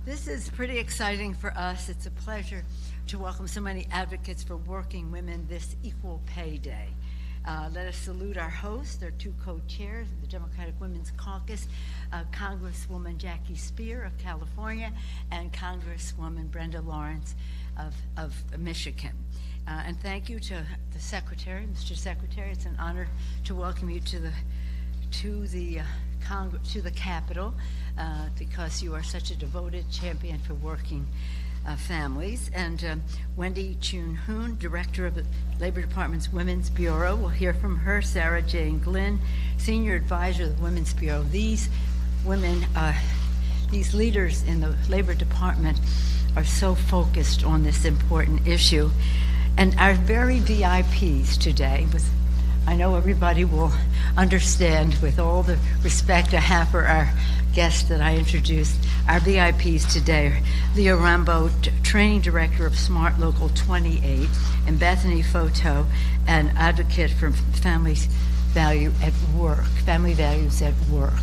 This is pretty exciting for us. It's a pleasure to welcome so many advocates for working women this Equal Pay Day. Let us salute our hosts, our two co-chairs of the Democratic Women's Caucus, Congresswoman Jackie Speier of California and Congresswoman Brenda Lawrence of Michigan. And thank you to the Secretary, Mr. Secretary. It's an honor to welcome you to the Capitol because you are such a devoted champion for working families. And Wendy Chun-Hoon, Director of the Labor Department's Women's Bureau. We'll hear from her. Sarah Jane Glynn, Senior Advisor of the Women's Bureau. These women, these leaders in the Labor Department are so focused on this important issue. And our very VIPs today, I know everybody will understand, with all the respect I have for our guests that I introduced, our VIPs today are Leah Rambo, Training Director of Smart Local 28, and Bethany Foto, an advocate for family values at work.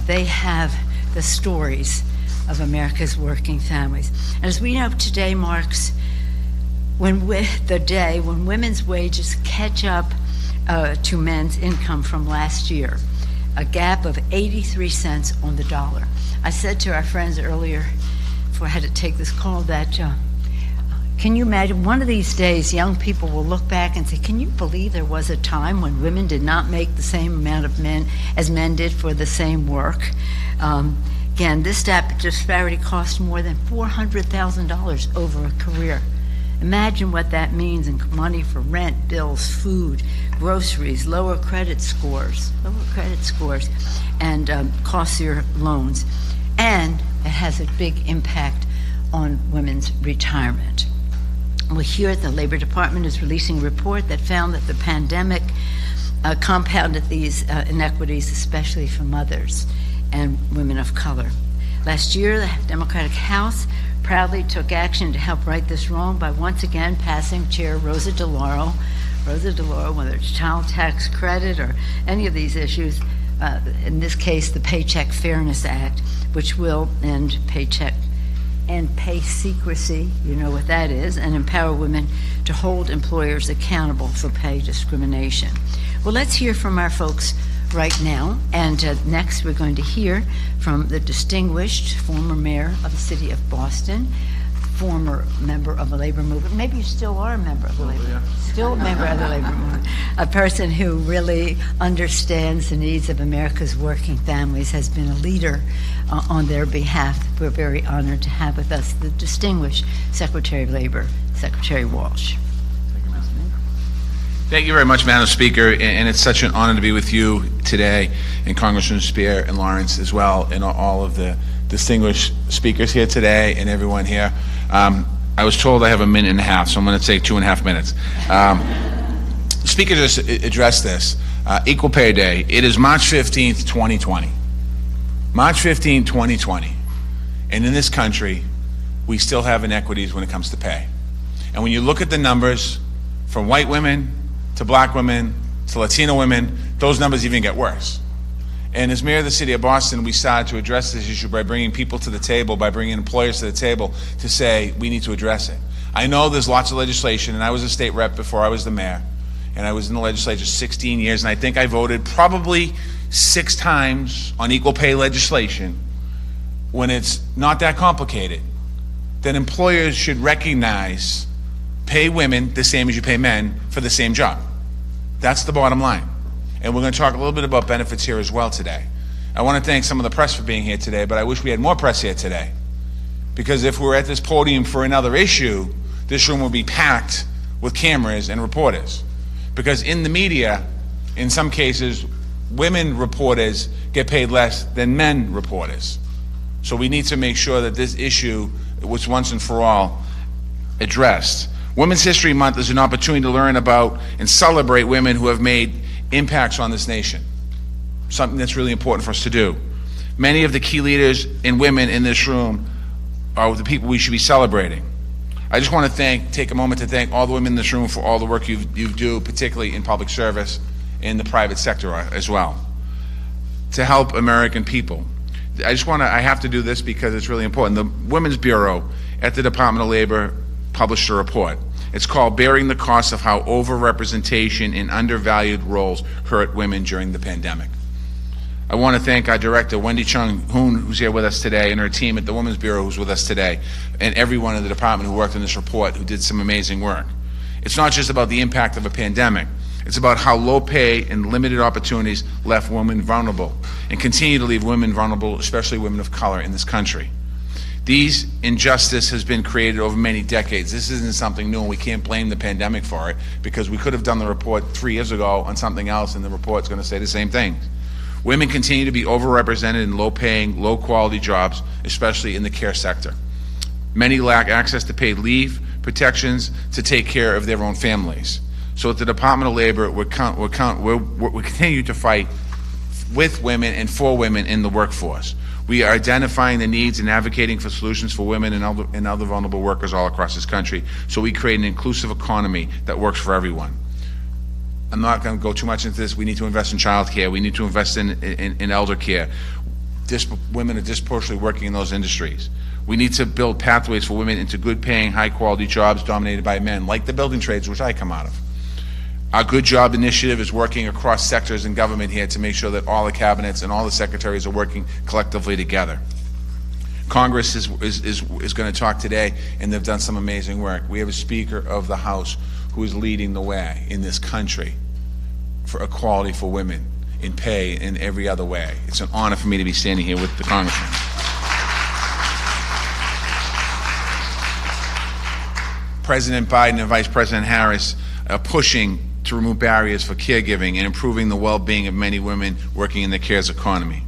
They have the stories of America's working families. And as we know, today marks the day when women's wages catch up to men's income from last year, a gap of 83 cents on the dollar. I said to our friends earlier, before I had to take this call, that can you imagine one of these days young people will look back and say, can you believe there was a time when women did not make the same amount of as men did for the same work? Again, this disparity cost more than $400,000 over a career. Imagine what that means in money for rent, bills, food, groceries, lower credit scores, and costlier loans. And it has a big impact on women's retirement. Well, here the Labor Department is releasing a report that found that the pandemic compounded these inequities, especially for mothers and women of color. Last year, the Democratic House proudly took action to help right this wrong by once again passing Chair Rosa DeLauro, whether it's child tax credit or any of these issues, in this case, the Paycheck Fairness Act, which will end pay secrecy, you know what that is, and empower women to hold employers accountable for pay discrimination. Well, let's hear from our folks right now, and next we're going to hear from the distinguished former mayor of the city of Boston, former member of the labor movement. Maybe you still are a member of the labor movement. Still a member of the labor movement. A person who really understands the needs of America's working families, has been a leader on their behalf. We're very honored to have with us the distinguished Secretary of Labor, Secretary Walsh. Thank you very much, Madam Speaker, and it's such an honor to be with you today, and Congressman Speier and Lawrence as well, and all of the distinguished speakers here today and everyone here. I was told I have a minute and a half, so I'm going to take 2.5 minutes. The Speaker just addressed this. Equal Pay Day. It is March 15th, 2020. March 15th, 2020. And in this country, we still have inequities when it comes to pay. And when you look at the numbers from white women to black women to Latino women, those numbers even get worse. And as mayor of the city of Boston, we started to address this issue by bringing people to the table, by bringing employers to the table to say we need to address it. I know there's lots of legislation, and I was a state rep before I was the mayor, and I was in the legislature 16 years, and I think I voted probably 6 times on equal pay legislation. When it's not that complicated, then employers should recognize pay women the same as you pay men for the same job. That's the bottom line. And we're going to talk a little bit about benefits here as well today. I want to thank some of the press for being here today, but I wish we had more press here today. Because if we're at this podium for another issue, this room will be packed with cameras and reporters. Because in the media, in some cases, women reporters get paid less than men reporters. So we need to make sure that this issue was once and for all addressed. Women's History Month is an opportunity to learn about and celebrate women who have made impacts on this nation, something that's really important for us to do. Many of the key leaders and women in this room are the people we should be celebrating. I just want to take a moment to thank all the women in this room for all the work you do, particularly in public service, in the private sector as well, to help American people. I have to do this because it's really important. The Women's Bureau at the Department of Labor published a report. It's called Bearing the Cost of How Overrepresentation in Undervalued Roles Hurt Women During the Pandemic. I want to thank our director, Wendy Chung-Hoon, who's here with us today, and her team at the Women's Bureau who's with us today, and everyone in the department who worked on this report who did some amazing work. It's not just about the impact of a pandemic. It's about how low pay and limited opportunities left women vulnerable and continue to leave women vulnerable, especially women of color in this country. These injustice has been created over many decades. This isn't something new, and we can't blame the pandemic for it, because we could have done the report 3 years ago on something else, and the report's going to say the same thing. Women continue to be overrepresented in low-paying, low-quality jobs, especially in the care sector. Many lack access to paid leave, protections to take care of their own families. So at the Department of Labor, we continue to fight with women and for women in the workforce. We are identifying the needs and advocating for solutions for women and other vulnerable workers all across this country, so we create an inclusive economy that works for everyone. I'm not going to go too much into this. We need to invest in child care. We need to invest in elder care. Women are disproportionately working in those industries. We need to build pathways for women into good-paying, high-quality jobs dominated by men, like the building trades, which I come out of. Our Good Job Initiative is working across sectors in government here to make sure that all the cabinets and all the secretaries are working collectively together. Congress is going to talk today, and they've done some amazing work. We have a Speaker of the House who is leading the way in this country for equality for women in pay in every other way. It's an honor for me to be standing here with the Congressman. President Biden and Vice President Harris are pushing to remove barriers for caregiving and improving the well-being of many women working in the cares economy.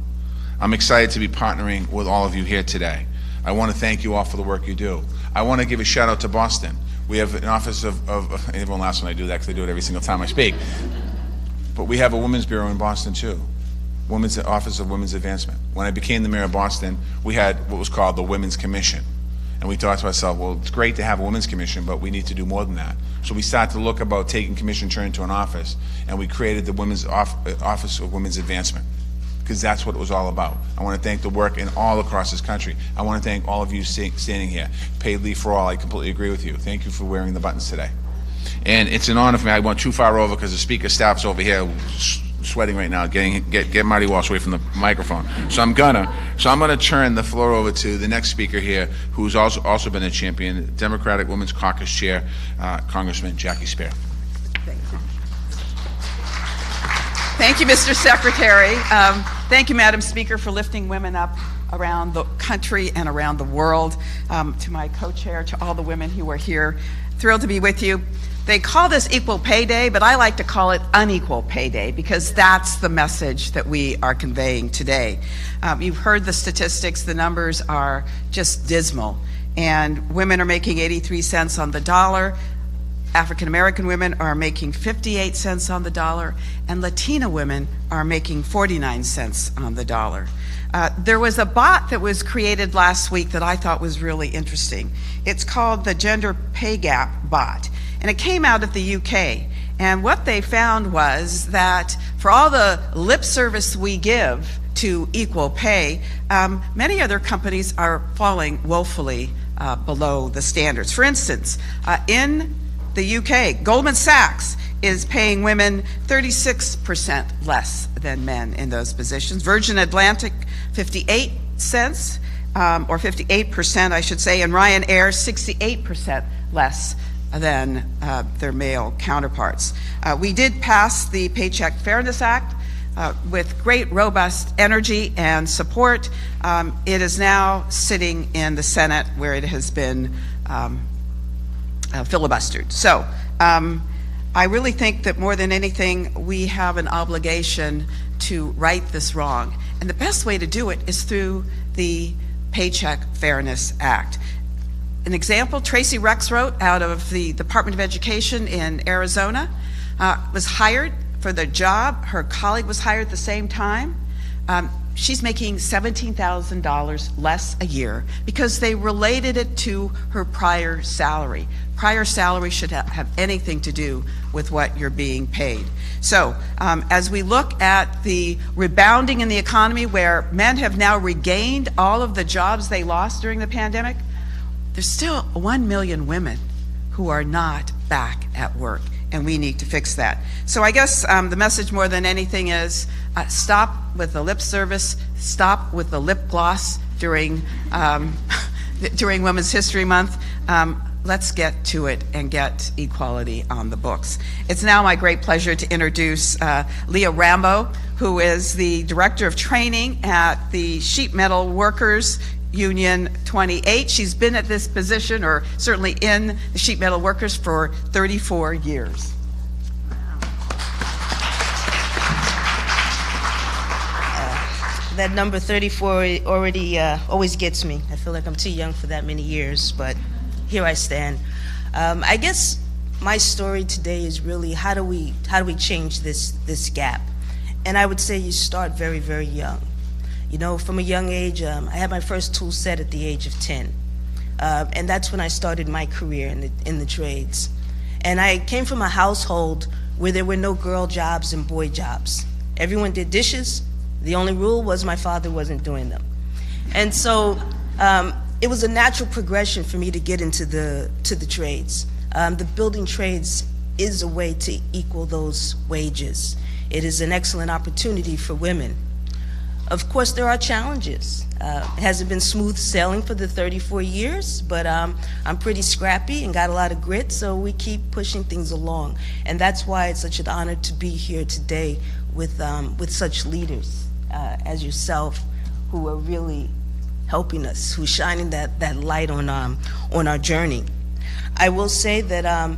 I'm excited to be partnering with all of you here today. I want to thank you all for the work you do. I want to give a shout out to Boston. We have an office of everyone laughs when I do that because I do it every single time I speak. But we have a Women's Bureau in Boston too. Office of Women's Advancement. When I became the mayor of Boston, we had what was called the Women's Commission. And we thought to ourselves, well, it's great to have a women's commission, but we need to do more than that. So we started to look about taking commission turn into an office, and we created the Office of Women's Advancement, because that's what it was all about. I want to thank the work in all across this country. I want to thank all of you standing here. Paid leave for all, I completely agree with you. Thank you for wearing the buttons today. And it's an honor for me. I went too far over because the speaker staff's over here sweating right now, get Marty Walsh away from the microphone. So I'm gonna turn the floor over to the next speaker here, who's also been a champion, Democratic Women's Caucus Chair, Congressman Jackie Speier. Thank you. Thank you, Mr. Secretary. Thank you, Madam Speaker, for lifting women up around the country and around the world. To my co-chair, to all the women who are here, thrilled to be with you. They call this Equal Pay Day, but I like to call it Unequal Pay Day, because that's the message that we are conveying today. You've heard the statistics. The numbers are just dismal. And women are making 83 cents on the dollar. African American women are making 58 cents on the dollar, and Latina women are making 49 cents on the dollar. There was a bot that was created last week that I thought was really interesting. It's called the Gender Pay Gap Bot, and it came out of the UK. And what they found was that for all the lip service we give to equal pay, many other companies are falling woefully below the standards. For instance, in the UK, Goldman Sachs is paying women 36% less than men in those positions. Virgin Atlantic, 58 cents, or 58%, I should say, and Ryanair, 68% less than their male counterparts. We did pass the Paycheck Fairness Act with great, robust energy and support. It is now sitting in the Senate, where it has been filibustered. So I really think that more than anything, we have an obligation to right this wrong. And the best way to do it is through the Paycheck Fairness Act. An example, Tracy Rexroth out of the Department of Education in Arizona was hired for the job. Her colleague was hired at the same time. she's making $17,000 less a year because they related it to her prior salary. Prior salary should have anything to do with what you're being paid. So as we look at the rebounding in the economy, where men have now regained all of the jobs they lost during the pandemic, there's still 1 million women who are not back at work, and we need to fix that. So I guess the message more than anything is stop with the lip service, stop with the lip gloss during Women's History Month. Let's get to it and get equality on the books. It's now my great pleasure to introduce Leah Rambo, who is the Director of Training at the Sheet Metal Workers Union 28. She's been at this position, or certainly in the sheet metal workers, for 34 years. That number 34 already always gets me. I feel like I'm too young for that many years, but here I stand. I guess my story today is really how do we change this gap? And I would say you start very, very young. You know, from a young age, I had my first tool set at the age of 10. And that's when I started my career in the trades. And I came from a household where there were no girl jobs and boy jobs. Everyone did dishes. The only rule was my father wasn't doing them. And so it was a natural progression for me to get into the trades. The building trades is a way to equal those wages. It is an excellent opportunity for women. Of course, there are challenges. It hasn't been smooth sailing for the 34 years, but I'm pretty scrappy and got a lot of grit, so we keep pushing things along. And that's why it's such an honor to be here today with such leaders as yourself, who are really helping us, who's shining that light on our journey. I will say that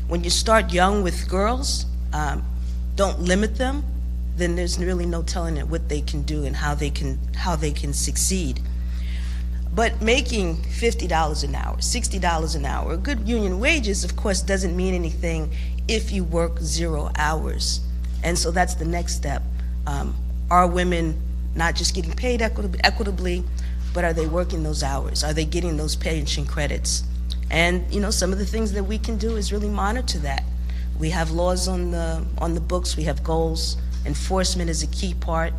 when you start young with girls, don't limit them. Then there's really no telling it what they can do and how they can succeed. But making $50 an hour, $60 an hour, good union wages, of course, doesn't mean anything if you work 0 hours. And so that's the next step. Are women not just getting paid equitably, but are they working those hours? Are they getting those pension credits? And you know, some of the things that we can do is really monitor that. We have laws on the books. We have goals. Enforcement is a key part.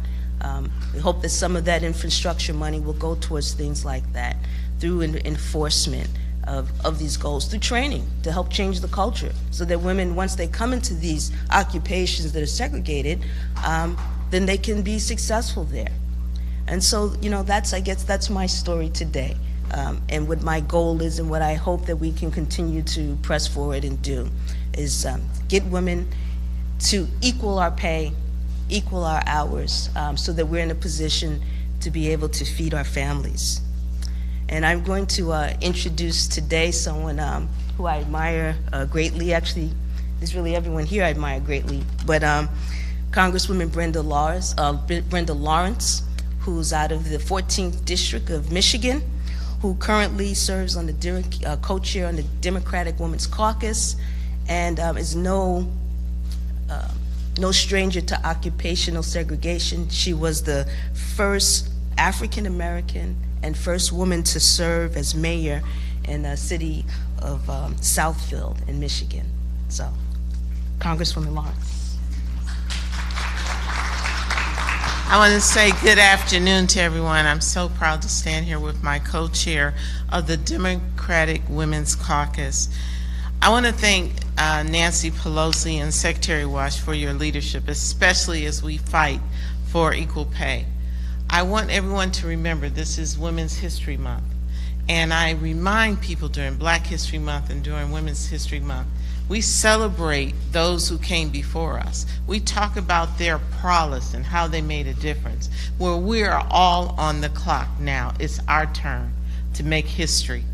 We hope that some of that infrastructure money will go towards things like that, through enforcement of these goals, through training to help change the culture, so that women, once they come into these occupations that are segregated, then they can be successful there. And so, you know, I guess that's my story today, and what my goal is, and what I hope that we can continue to press forward and do is get women to equal our pay, equal our hours, so that we're in a position to be able to feed our families. And I'm going to introduce today someone who I admire greatly. Actually, there's really everyone here I admire greatly, but Congresswoman Brenda Lawrence, who's out of the 14th District of Michigan, who currently serves on the co-chair on the Democratic Women's Caucus, and is no stranger to occupational segregation. She was the first African-American and first woman to serve as mayor in the city of Southfield in Michigan. So, Congresswoman Lawrence. I want to say good afternoon to everyone. I'm so proud to stand here with my co-chair of the Democratic Women's Caucus. I want to thank Nancy Pelosi and Secretary Walsh for your leadership, especially as we fight for equal pay. I want everyone to remember this is Women's History Month, and I remind people during Black History Month and during Women's History Month, we celebrate those who came before us. We talk about their prowess and how they made a difference. Where we are all on the clock now, it's our turn to make history.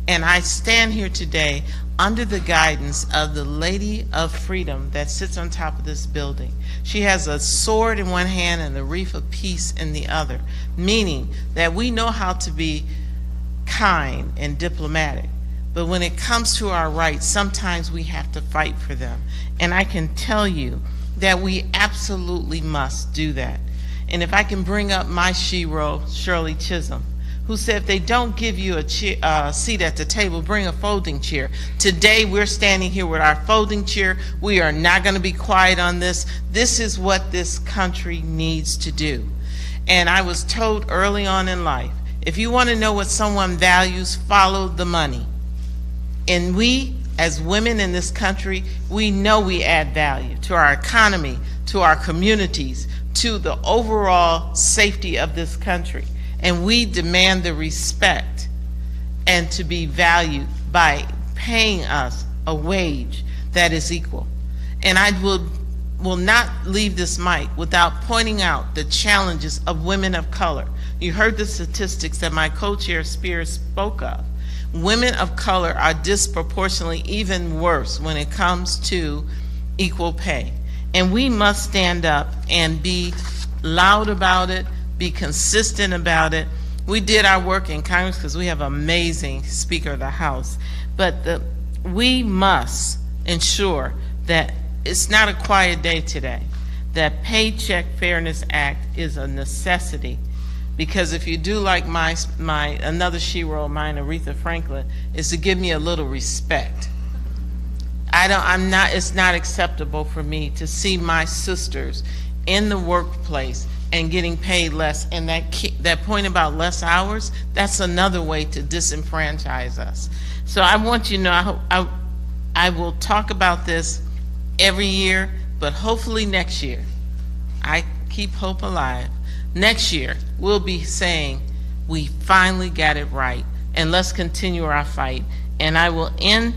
And I stand here today under the guidance of the Lady of Freedom that sits on top of this building. She has a sword in one hand and the wreath of peace in the other, meaning that we know how to be kind and diplomatic. But when it comes to our rights, sometimes we have to fight for them. And I can tell you that we absolutely must do that. And if I can bring up my shero, Shirley Chisholm, who said if they don't give you a seat at the table, bring a folding chair. Today we're standing here with our folding chair. We are not going to be quiet on this. This is what this country needs to do. And I was told early on in life, if you want to know what someone values, follow the money. And we, as women in this country, we know we add value to our economy, to our communities, to the overall safety of this country. And we demand the respect and to be valued by paying us a wage that is equal. And I will not leave this mic without pointing out the challenges of women of color. You heard the statistics that my co-chair Speier spoke of. Women of color are disproportionately even worse when it comes to equal pay. And we must stand up and be loud about it, be consistent about it. We did our work in Congress because we have an amazing Speaker of the House, but we must ensure that it's not a quiet day today. That Paycheck Fairness Act is a necessity, because if you do like my another shero of mine, Aretha Franklin, is to give me a little respect. It's not acceptable for me to see my sisters in the workplace and getting paid less. And that point about less hours, that's another way to disenfranchise us. So I want you to know, I will talk about this every year, but hopefully next year, I keep hope alive. Next year, we'll be saying, we finally got it right, and let's continue our fight. And I will end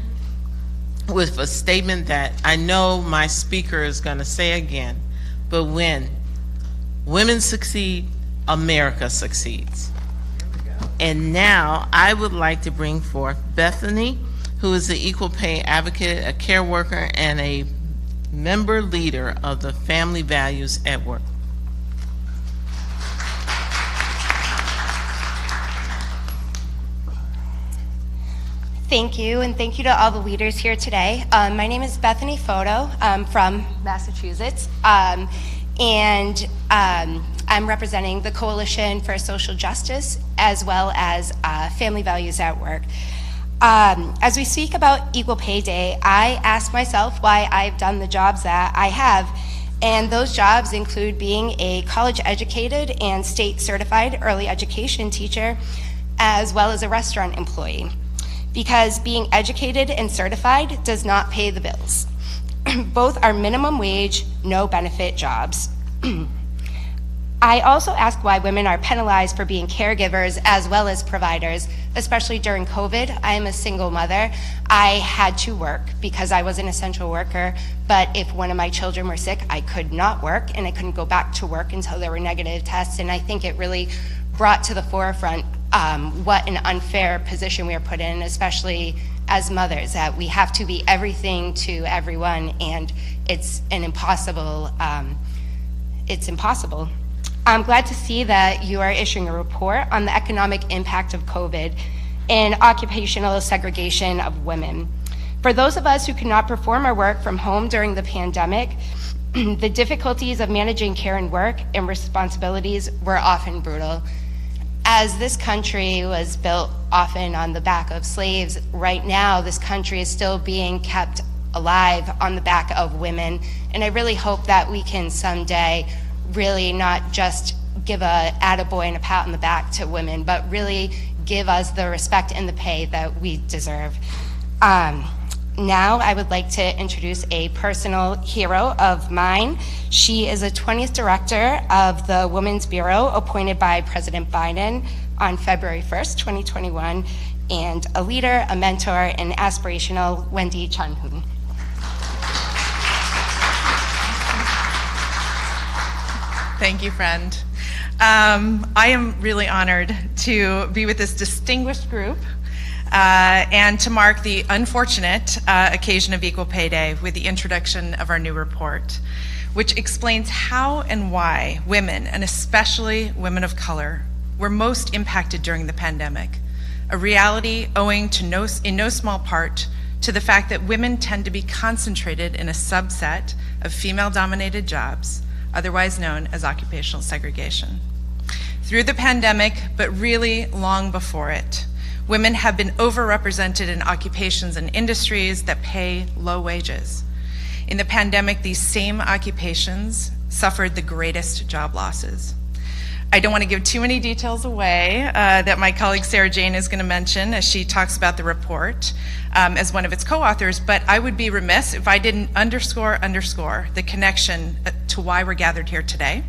with a statement that I know my speaker is going to say again, but when women succeed, America succeeds. And now I would like to bring forth Bethany, who is the equal pay advocate, a care worker, and a member leader of the Family Values at Work. Thank you, and thank you to all the leaders here today. My name is Bethany Foto. I'm from Massachusetts, and I'm representing the Coalition for Social Justice as well as Family Values at Work. As we speak about Equal Pay Day, I ask myself why I've done the jobs that I have, and those jobs include being a college-educated and state-certified early education teacher, as well as a restaurant employee. Because being educated and certified does not pay the bills. Both are minimum wage, no benefit jobs. I also ask why women are penalized for being caregivers as well as providers, especially during COVID. I am a single mother. I had to work because I was an essential worker, but if one of my children were sick, I could not work, and I couldn't go back to work until there were negative tests, and I think it really brought to the forefront what an unfair position we are put in, especially as mothers, that we have to be everything to everyone, and it's impossible. I'm glad to see that you are issuing a report on the economic impact of COVID and occupational segregation of women. For those of us who could not perform our work from home during the pandemic, the difficulties of managing care and work and responsibilities were often brutal. As this country was built often on the back of slaves, right now this country is still being kept alive on the back of women. And I really hope that we can someday really not just give a attaboy and a pat on the back to women, but really give us the respect and the pay that we deserve. Now I would like to introduce a personal hero of mine. She is a 20th director of the Women's Bureau appointed by President Biden on February 1st, 2021, and a leader, a mentor, and aspirational, Wendy Chunhoon. Thank you, friend. I am really honored to be with this distinguished group and to mark the unfortunate occasion of Equal Pay Day with the introduction of our new report, which explains how and why women, and especially women of color, were most impacted during the pandemic, a reality owing to in no small part to the fact that women tend to be concentrated in a subset of female-dominated jobs, otherwise known as occupational segregation. Through the pandemic, but really long before it, women have been overrepresented in occupations and industries that pay low wages. In the pandemic, these same occupations suffered the greatest job losses. I don't want to give too many details away that my colleague Sarah Jane is going to mention as she talks about the report as one of its co-authors, but I would be remiss if I didn't underscore the connection to why we're gathered here today,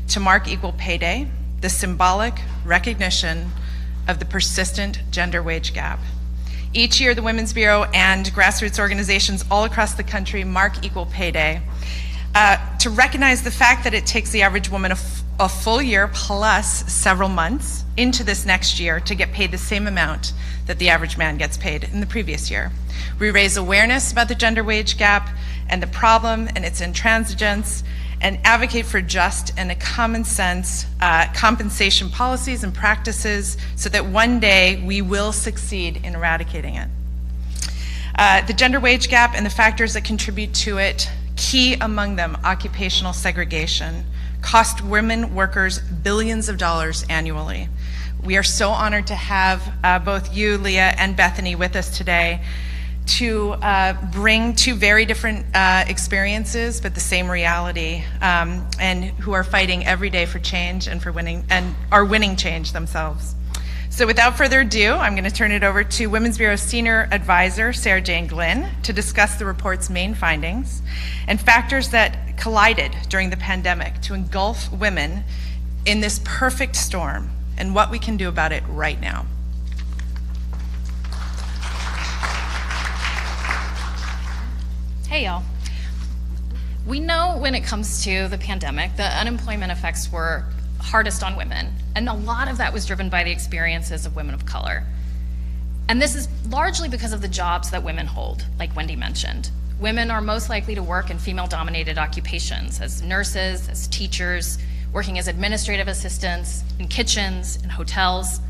to mark Equal Pay Day, the symbolic recognition of the persistent gender wage gap. Each year, the Women's Bureau and grassroots organizations all across the country mark Equal Pay Day to recognize the fact that it takes the average woman a full year plus several months into this next year to get paid the same amount that the average man gets paid in the previous year. We raise awareness about the gender wage gap and the problem and its intransigence, and advocate for just and a common sense compensation policies and practices so that one day we will succeed in eradicating it. The gender wage gap and the factors that contribute to it, key among them, occupational segregation, cost women workers billions of dollars annually. We are so honored to have both you, Leah, and Bethany with us today to bring two very different experiences, but the same reality, and who are fighting every day for change and for winning, and are winning change themselves. So without further ado, I'm going to turn it over to Women's Bureau Senior Advisor Sarah Jane Glynn to discuss the report's main findings and factors that collided during the pandemic to engulf women in this perfect storm and what we can do about it right now. Hey y'all. We know when it comes to the pandemic, the unemployment effects were hardest on women, and a lot of that was driven by the experiences of women of color. And this is largely because of the jobs that women hold, like Wendy mentioned. Women are most likely to work in female-dominated occupations, as nurses, as teachers, working as administrative assistants, in kitchens, in hotels.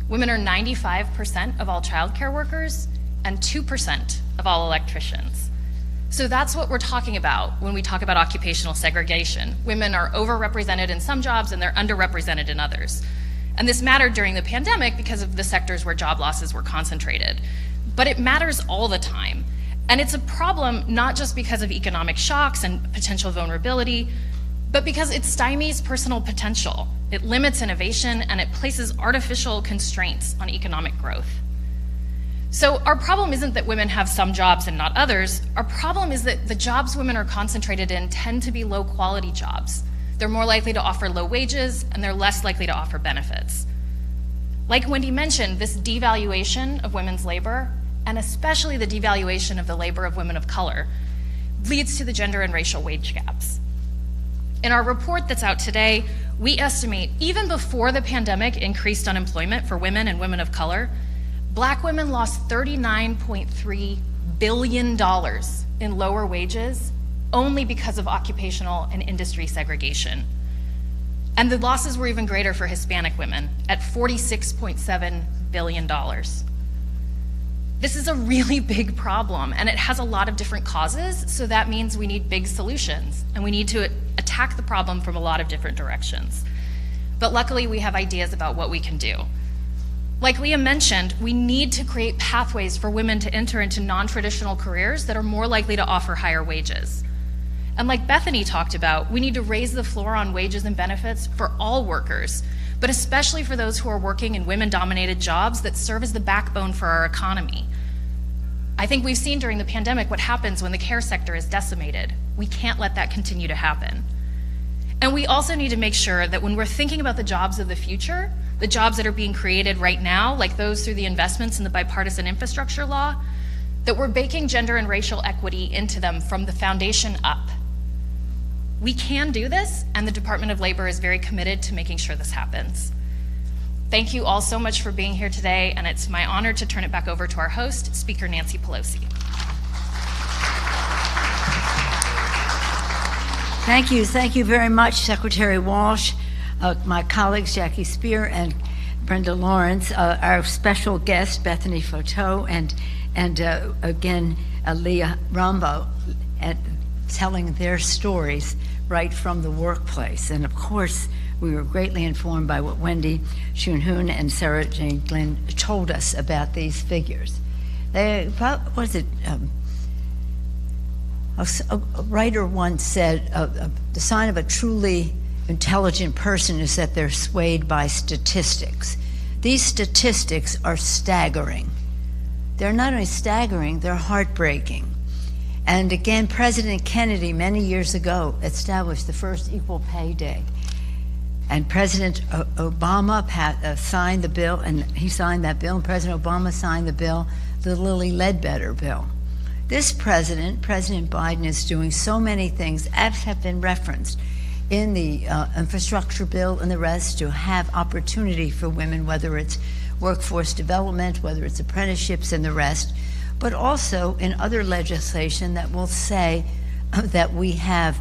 Women are 95% of all childcare workers and 2% of all electricians. So that's what we're talking about when we talk about occupational segregation. Women are overrepresented in some jobs and they're underrepresented in others. And this mattered during the pandemic because of the sectors where job losses were concentrated. But it matters all the time. And it's a problem not just because of economic shocks and potential vulnerability, but because it stymies personal potential. It limits innovation and it places artificial constraints on economic growth. So our problem isn't that women have some jobs and not others. Our problem is that the jobs women are concentrated in tend to be low quality jobs. They're more likely to offer low wages and they're less likely to offer benefits. Like Wendy mentioned, this devaluation of women's labor, and especially the devaluation of the labor of women of color, leads to the gender and racial wage gaps. In our report that's out today, we estimate even before the pandemic increased unemployment for women and women of color, Black women lost $39.3 billion in lower wages only because of occupational and industry segregation. And the losses were even greater for Hispanic women at $46.7 billion. This is a really big problem and it has a lot of different causes, so that means we need big solutions and we need to attack the problem from a lot of different directions. But luckily we have ideas about what we can do. Like Leah mentioned, we need to create pathways for women to enter into non-traditional careers that are more likely to offer higher wages. And like Bethany talked about, we need to raise the floor on wages and benefits for all workers, but especially for those who are working in women-dominated jobs that serve as the backbone for our economy. I think we've seen during the pandemic what happens when the care sector is decimated. We can't let that continue to happen. And we also need to make sure that when we're thinking about the jobs of the future, the jobs that are being created right now, like those through the investments in the bipartisan infrastructure law, that we're baking gender and racial equity into them from the foundation up. We can do this, and the Department of Labor is very committed to making sure this happens. Thank you all so much for being here today, and it's my honor to turn it back over to our host, Speaker Nancy Pelosi. Thank you very much, Secretary Walsh, my colleagues Jackie Speier and Brenda Lawrence, our special guest Bethany Foto, and again Leah Rambo, telling their stories right from the workplace. And of course, we were greatly informed by what Wendy Schoenhoon and Sarah Jane Glynn told us about these figures. A writer once said, the sign of a truly intelligent person is that they're swayed by statistics. These statistics are staggering. They're not only staggering, they're heartbreaking. And again, President Kennedy, many years ago, established the first Equal Pay Day. And President Obama signed the bill, and he signed that bill, and President Obama signed the bill, the Lilly Ledbetter bill. This president, President Biden, is doing so many things, as have been referenced in the infrastructure bill and the rest, to have opportunity for women, whether it's workforce development, whether it's apprenticeships and the rest, but also in other legislation that will say that we have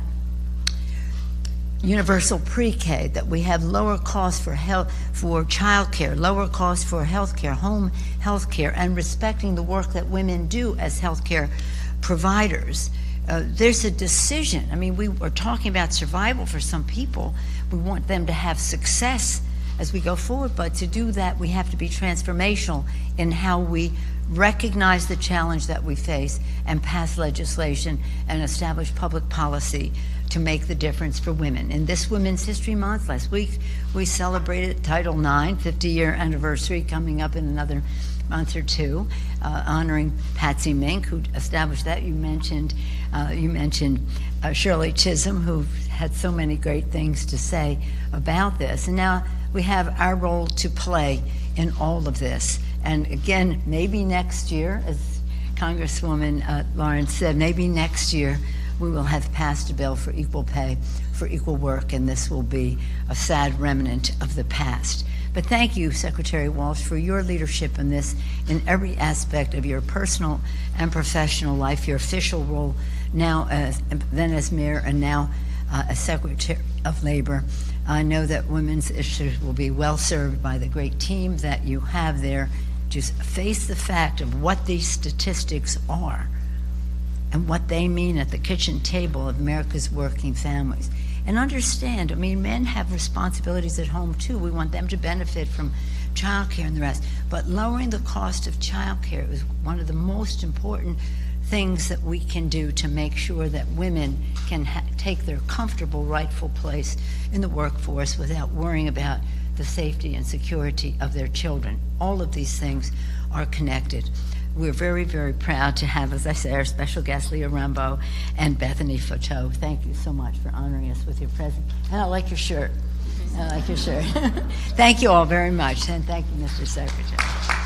universal pre-K, that we have lower costs for child care, lower costs for health care, home health care, and respecting the work that women do as health care providers. There's a decision. I mean, we are talking about survival for some people. We want them to have success as we go forward, but to do that, we have to be transformational in how we recognize the challenge that we face and pass legislation and establish public policy to make the difference for women. In this Women's History Month, last week, we celebrated Title IX 50-year anniversary coming up in another month or two, honoring Patsy Mink, who established that. You mentioned Shirley Chisholm, who had so many great things to say about this. And now we have our role to play in all of this. And again, maybe next year, as Congresswoman Lawrence said, maybe next year we will have passed a bill for equal pay for equal work, and this will be a sad remnant of the past. But thank you, Secretary Walsh, for your leadership in this, in every aspect of your personal and professional life, your official role now then as mayor and now as Secretary of Labor. I know that women's issues will be well served by the great team that you have there. Just face the fact of what these statistics are and what they mean at the kitchen table of America's working families. And understand, I mean, men have responsibilities at home too. We want them to benefit from childcare and the rest. But lowering the cost of childcare is one of the most important things that we can do to make sure that women can take their comfortable, rightful place in the workforce without worrying about the safety and security of their children. All of these things are connected. We're very, very proud to have, as I say, our special guest, Leah Rambo and Bethany Fateau. Thank you so much for honoring us with your presence. And I like your shirt. I like your shirt. Thank you all very much, and thank you, Mr. Secretary.